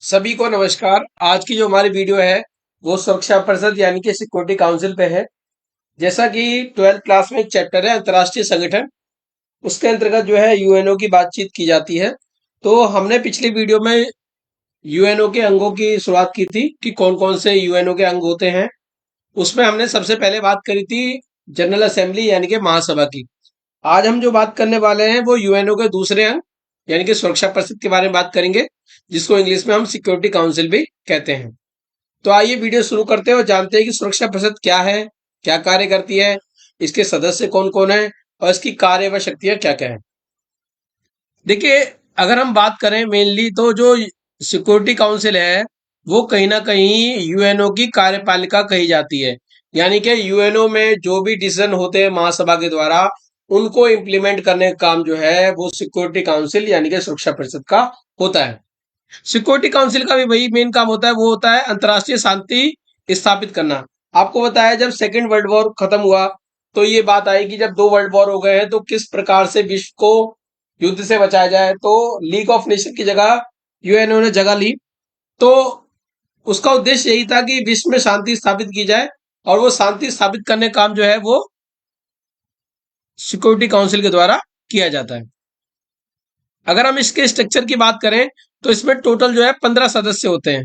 सभी को नमस्कार। आज की जो हमारी वीडियो है वो सुरक्षा परिषद यानी कि सिक्योरिटी काउंसिल पे है। जैसा कि 12th क्लास में एक चैप्टर है अंतर्राष्ट्रीय संगठन, उसके अंतर्गत जो है यूएनओ की बातचीत की जाती है। तो हमने पिछली वीडियो में यूएनओ के अंगों की शुरुआत की थी कि कौन कौन से यूएनओ के अंग होते हैं। उसमें हमने सबसे पहले बात करी थी जनरल असेंबली यानी कि महासभा की। आज हम जो बात करने वाले हैं वो यूएनओ के दूसरे अंग यानी कि सुरक्षा परिषद के बारे में बात करेंगे, जिसको इंग्लिश में हम सिक्योरिटी काउंसिल भी कहते हैं। तो आइए वीडियो शुरू करते हैं और जानते हैं कि सुरक्षा परिषद क्या है, क्या कार्य करती है, इसके सदस्य कौन कौन है और इसकी कार्य व शक्तियां क्या क्या है। देखिए, अगर हम बात करें मेनली तो जो सिक्योरिटी काउंसिल है वो कहीं ना कहीं यूएनओ की कार्यपालिका कही जाती है। यानी कि यूएनओ में जो भी डिसीजन होते हैं महासभा के द्वारा उनको इम्प्लीमेंट करने का काम जो है वो सिक्योरिटी काउंसिल यानी कि सुरक्षा परिषद का होता है। सिक्योरिटी काउंसिल का भी वही मेन काम होता है, वो होता है अंतर्राष्ट्रीय शांति स्थापित करना। आपको बताया जब सेकेंड वर्ल्ड वॉर खत्म हुआ तो ये बात आई कि जब दो वर्ल्ड वॉर हो गए हैं तो किस प्रकार से विश्व को युद्ध से बचाया जाए। तो लीग ऑफ नेशन की जगह यूएनओ ने जगह ली। तो उसका उद्देश्य यही था कि विश्व में शांति स्थापित की जाए और वो शांति स्थापित करने का काम जो है वो सिक्योरिटी काउंसिल के द्वारा किया जाता है। अगर हम इसके स्ट्रक्चर की बात करें तो इसमें टोटल जो है 15 सदस्य होते हैं।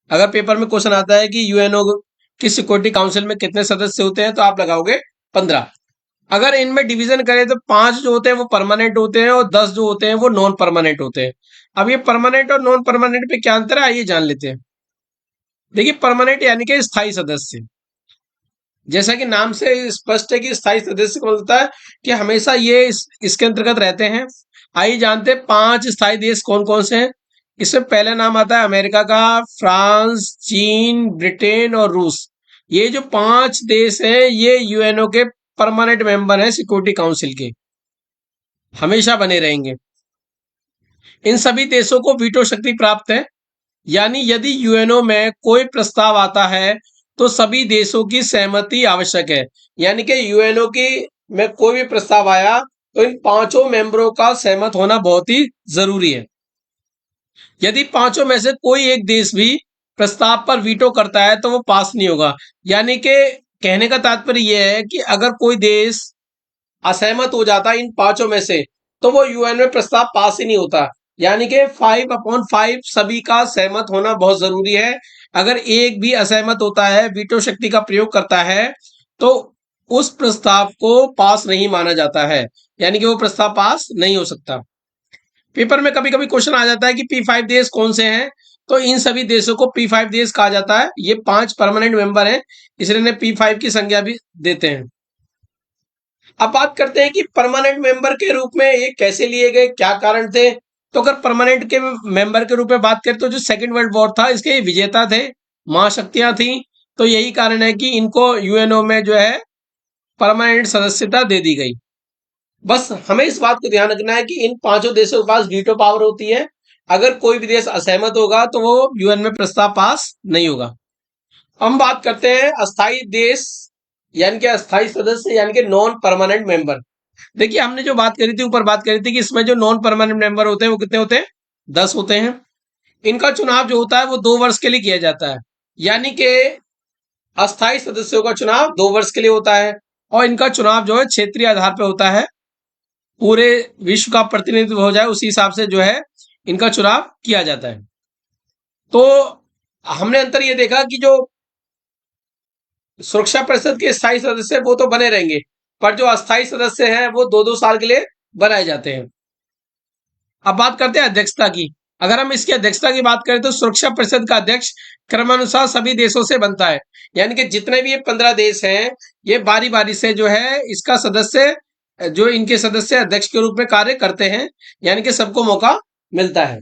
अगर पेपर में क्वेश्चन आता है कि यूएनओ की सिक्योरिटी काउंसिल में कितने सदस्य होते हैं तो आप लगाओगे 15। अगर इनमें डिवीजन करें तो 5 जो होते हैं वो परमानेंट होते हैं और 10 जो होते हैं वो नॉन परमानेंट होते हैं। अब ये परमानेंट और नॉन परमानेंट पे क्या अंतर है आइए जान लेते हैं। देखिए, परमानेंट यानी कि स्थायी सदस्य, जैसा कि नाम से स्पष्ट है कि स्थायी सदस्य का मतलब होता है कि हमेशा ये इसके अंतर्गत रहते हैं। आइए जानते हैं 5 स्थायी देश कौन कौन से हैं। इसमें पहला नाम आता है अमेरिका का, फ्रांस, चीन, ब्रिटेन और रूस। ये जो 5 देश हैं ये यूएनओ के परमानेंट मेंबर हैं सिक्योरिटी काउंसिल के, हमेशा बने रहेंगे। इन सभी देशों को वीटो शक्ति प्राप्त है, यानी यदि यूएनओ में कोई प्रस्ताव आता है तो सभी देशों की सहमति आवश्यक है। यानी कि यूएनओ की में कोई भी प्रस्ताव आया तो इन पांचों मेंबरों का सहमत होना बहुत ही जरूरी है। यदि पांचों में से कोई एक देश भी प्रस्ताव पर वीटो करता है तो वो पास नहीं होगा। यानी कि कहने का तात्पर्य यह है कि अगर कोई देश असहमत हो जाता है इन पांचों में से तो वो यूएन में प्रस्ताव पास ही नहीं होता। यानी कि 5/5 सभी का सहमत होना बहुत जरूरी है। अगर एक भी असहमत होता है, वीटो शक्ति का प्रयोग करता है, तो उस प्रस्ताव को पास नहीं माना जाता है, यानी कि वो प्रस्ताव पास नहीं हो सकता। पेपर में कभी कभी क्वेश्चन आ जाता है कि P5 देश कौन से हैं, तो इन सभी देशों को P5 देश कहा जाता है। ये 5 परमानेंट मेंबर हैं, इसलिए P5 की संज्ञा भी देते हैं। अब बात करते हैं कि परमानेंट मेंबर के रूप में ये कैसे लिए गए, क्या कारण थे। तो अगर परमानेंट के मेंबर के रूप में बात करें तो जो सेकेंड वर्ल्ड वॉर था इसके विजेता थे, महाशक्तियां थी। तो यही कारण है कि इनको यूएनओ में जो है परमानेंट सदस्यता दे दी गई। बस हमें इस बात को ध्यान रखना है कि इन पांचों देशों के पास वीटो पावर होती है। अगर कोई भी देश असहमत होगा तो वो यूएन में प्रस्ताव पास नहीं होगा। हम बात करते हैं अस्थाई देश यानी कि अस्थाई सदस्य यानी कि नॉन परमानेंट मेंबर। देखिए, हमने जो बात करी थी ऊपर बात करी थी कि इसमें जो नॉन परमानेंट मेंबर होते हैं वो कितने होते हैं, 10 होते हैं। इनका चुनाव जो होता है वो 2 वर्ष के लिए किया जाता है। यानी कि अस्थाई सदस्यों का चुनाव 2 वर्ष के लिए होता है और इनका चुनाव जो है क्षेत्रीय आधार पर होता है। पूरे विश्व का प्रतिनिधित्व हो जाए उसी हिसाब से जो है इनका चुनाव किया जाता है। तो हमने अंतर ये देखा कि जो सुरक्षा परिषद के स्थायी सदस्य वो तो बने रहेंगे, पर जो अस्थायी सदस्य हैं वो 2-2 साल के लिए बनाए जाते हैं। अब बात करते हैं अध्यक्षता की। अगर हम इसकी अध्यक्षता की बात करें तो सुरक्षा परिषद का अध्यक्ष क्रमानुसार सभी देशों से बनता है। यानी कि जितने भी ये 15 देश हैं ये बारी बारी से जो है इसका सदस्य, जो इनके सदस्य अध्यक्ष के रूप में कार्य करते हैं, यानी कि सबको मौका मिलता है।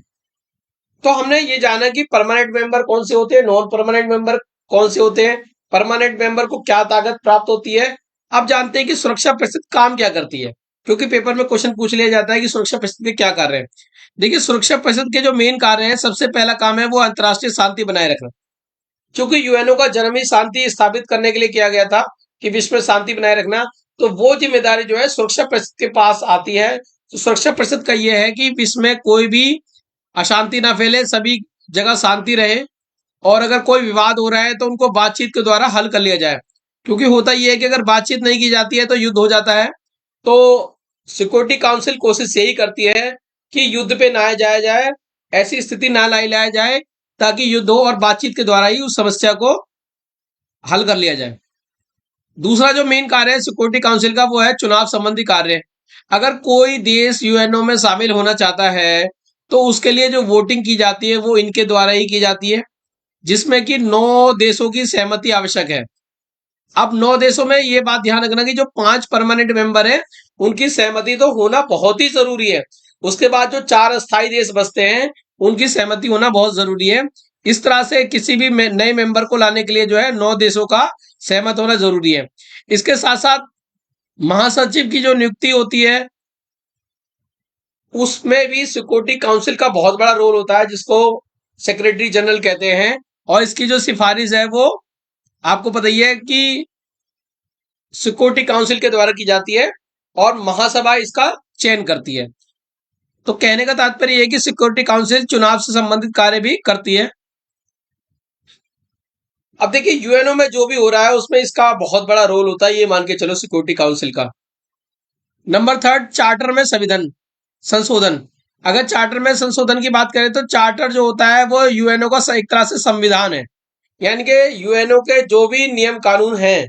तो हमने ये जाना कि परमानेंट मेंबर कौन से होते हैं, नॉन परमानेंट मेंबर कौन से होते हैं, परमानेंट मेंबर को क्या ताकत प्राप्त होती है। अब जानते हैं कि सुरक्षा परिषद काम क्या करती है, क्योंकि पेपर में क्वेश्चन पूछ लिया जाता है कि सुरक्षा परिषद के क्या कार्य है। देखिए, सुरक्षा परिषद के जो मेन कार्य हैं, सबसे पहला काम है वो अंतर्राष्ट्रीय शांति बनाए रखना। क्योंकि यूएनओ का जन्म ही शांति स्थापित करने के लिए किया गया था कि विश्व में शांति बनाए रखना। तो वो जिम्मेदारी जो है सुरक्षा परिषद के पास आती है। तो सुरक्षा परिषद का यह है कि विश्व में कोई भी अशांति ना फैले, सभी जगह शांति रहे, और अगर कोई विवाद हो रहा है तो उनको बातचीत के द्वारा हल कर लिया जाए। क्योंकि होता यह है कि अगर बातचीत नहीं की जाती है तो युद्ध हो जाता है। तो सिक्योरिटी काउंसिल कोशिश यही करती है कि युद्ध पे ना जाया जाए, ऐसी स्थिति ना लाया जाए ताकि युद्ध हो, और बातचीत के द्वारा ही उस समस्या को हल कर लिया जाए। दूसरा जो मेन कार्य है सिक्योरिटी काउंसिल का, वो है चुनाव संबंधी कार्य। अगर कोई देश यूएनओ में शामिल होना चाहता है तो उसके लिए जो वोटिंग की जाती है वो इनके द्वारा ही की जाती है, जिसमें कि 9 देशों की सहमति आवश्यक है। अब 9 देशों में ये बात ध्यान रखना कि जो 5 परमानेंट मेंबर हैं उनकी सहमति तो होना बहुत ही जरूरी है। उसके बाद जो 4 अस्थायी देश बचते हैं उनकी सहमति होना बहुत जरूरी है। इस तरह से किसी भी नए मेंबर को लाने के लिए जो है 9 देशों का सहमत होना जरूरी है। इसके साथ साथ महासचिव की जो नियुक्ति होती है उसमें भी सिक्योरिटी काउंसिल का बहुत बड़ा रोल होता है, जिसको सेक्रेटरी जनरल कहते हैं। और इसकी जो सिफारिश है वो आपको पता ही है कि सिक्योरिटी काउंसिल के द्वारा की जाती है, और महासभा इसका चयन करती है। तो कहने का तात्पर्य यह है कि सिक्योरिटी काउंसिल चुनाव से संबंधित कार्य भी करती है। अब देखिए यूएनओ में जो भी हो रहा है उसमें इसका बहुत बड़ा रोल होता है, ये मान के चलो सिक्योरिटी काउंसिल का। नंबर 3, चार्टर में संशोधन। अगर चार्टर में संशोधन की बात करें तो चार्टर जो होता है वो यूएनओ का एक तरह से संविधान है। यानी कि यूएनओ के जो भी नियम कानून हैं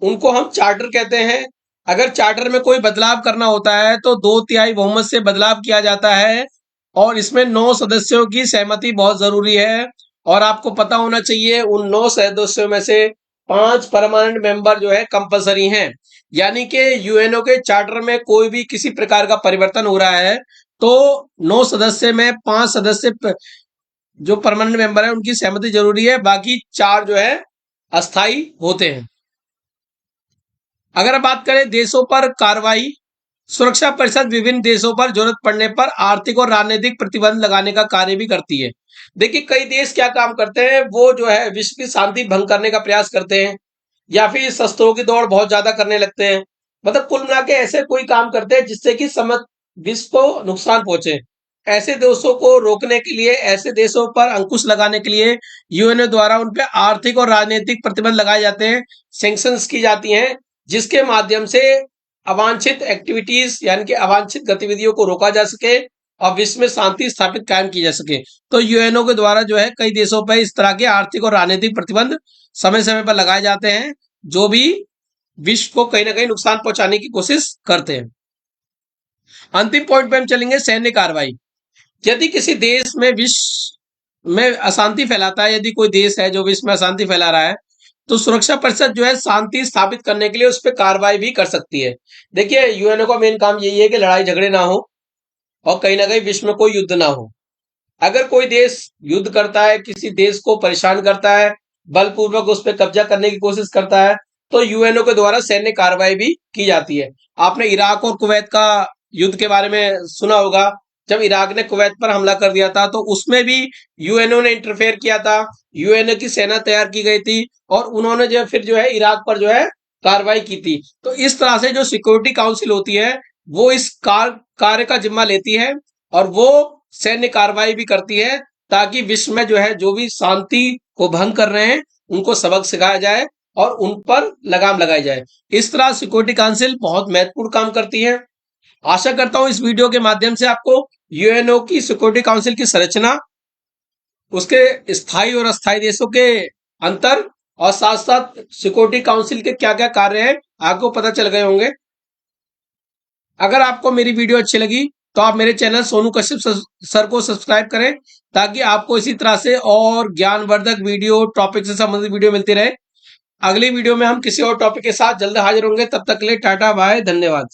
उनको हम चार्टर कहते हैं। अगर चार्टर में कोई बदलाव करना होता है तो 2/3 बहुमत से बदलाव किया जाता है, और इसमें 9 सदस्यों की सहमति बहुत जरूरी है। और आपको पता होना चाहिए उन 9 सदस्यों में से 5 परमानेंट मेंबर जो है कंपलसरी हैं। यानी कि यूएनओ के चार्टर में कोई भी किसी प्रकार का परिवर्तन हो रहा है तो 9 सदस्य में 5 सदस्य जो परमानेंट मेंबर है उनकी सहमति जरूरी है, बाकी 4 जो है अस्थाई होते हैं। अगर बात करें देशों पर कार्रवाई, सुरक्षा परिषद विभिन्न देशों पर जरूरत पड़ने पर आर्थिक और राजनीतिक प्रतिबंध लगाने का कार्य भी करती है। देखिए कई देश क्या काम करते हैं, वो जो है विश्व की शांति भंग करने का प्रयास करते हैं, या फिर शस्त्रों की दौड़ बहुत ज्यादा करने लगते हैं। मतलब कुल मिला के ऐसे कोई काम करते हैं जिससे कि विश्व को नुकसान पहुंचे। ऐसे देशों को रोकने के लिए, ऐसे देशों पर अंकुश लगाने के लिए यूएनओ द्वारा उन पर आर्थिक और राजनीतिक प्रतिबंध लगाए जाते हैं, सैंक्शंस की जाती हैं, जिसके माध्यम से अवांछित एक्टिविटीज यानी कि अवांछित गतिविधियों को रोका जा सके और विश्व में शांति स्थापित कायम की जा सके। तो यूएनओ के द्वारा जो है कई देशों पर इस तरह के आर्थिक और राजनीतिक प्रतिबंध समय समय पर लगाए जाते हैं, जो भी विश्व को कहीं ना कहीं नुकसान पहुंचाने की कोशिश करते हैं। अंतिम पॉइंट पे हम चलेंगे, सैन्य कार्रवाई। यदि किसी देश में विश्व में अशांति फैलाता है, यदि कोई देश है जो विश्व में अशांति फैला रहा है, तो सुरक्षा परिषद जो है शांति स्थापित करने के लिए उस पर कार्रवाई भी कर सकती है। देखिए यूएनओ का मेन काम यही है कि लड़ाई झगड़े ना हो और कहीं ना कहीं विश्व में कोई युद्ध ना हो। अगर कोई देश युद्ध करता है, किसी देश को परेशान करता है, बलपूर्वक उस पर कब्जा करने की कोशिश करता है, तो यूएनओ के द्वारा सैन्य कार्रवाई भी की जाती है। आपने इराक और कुवैत का युद्ध के बारे में सुना होगा। जब इराक ने कुवैत पर हमला कर दिया था तो उसमें भी यूएनओ ने इंटरफेयर किया था, यूएनओ की सेना तैयार की गई थी, और उन्होंने जो फिर जो है इराक पर जो है कार्रवाई की थी। तो इस तरह से जो सिक्योरिटी काउंसिल होती है वो इस कार्य का जिम्मा लेती है, और वो सैन्य कार्रवाई भी करती है, ताकि विश्व में जो है जो भी शांति को भंग कर रहे हैं उनको सबक सिखाया जाए और उन पर लगाम लगाई जाए। इस तरह सिक्योरिटी काउंसिल बहुत महत्वपूर्ण काम करती है। आशा करता हूं इस वीडियो के माध्यम से आपको यूएनओ की सिक्योरिटी काउंसिल की संरचना, उसके स्थायी और अस्थायी देशों के अंतर, और साथ साथ सिक्योरिटी काउंसिल के क्या क्या कार्य हैं आपको पता चल गए होंगे। अगर आपको मेरी वीडियो अच्छी लगी तो आप मेरे चैनल सोनू कश्यप सर को सब्सक्राइब करें, ताकि आपको इसी तरह से और ज्ञानवर्धक वीडियो, टॉपिक से संबंधित वीडियो मिलती रहे। अगली वीडियो में हम किसी और टॉपिक के साथ जल्द हाजिर होंगे। तब तक के लिए टाटा बाय, धन्यवाद।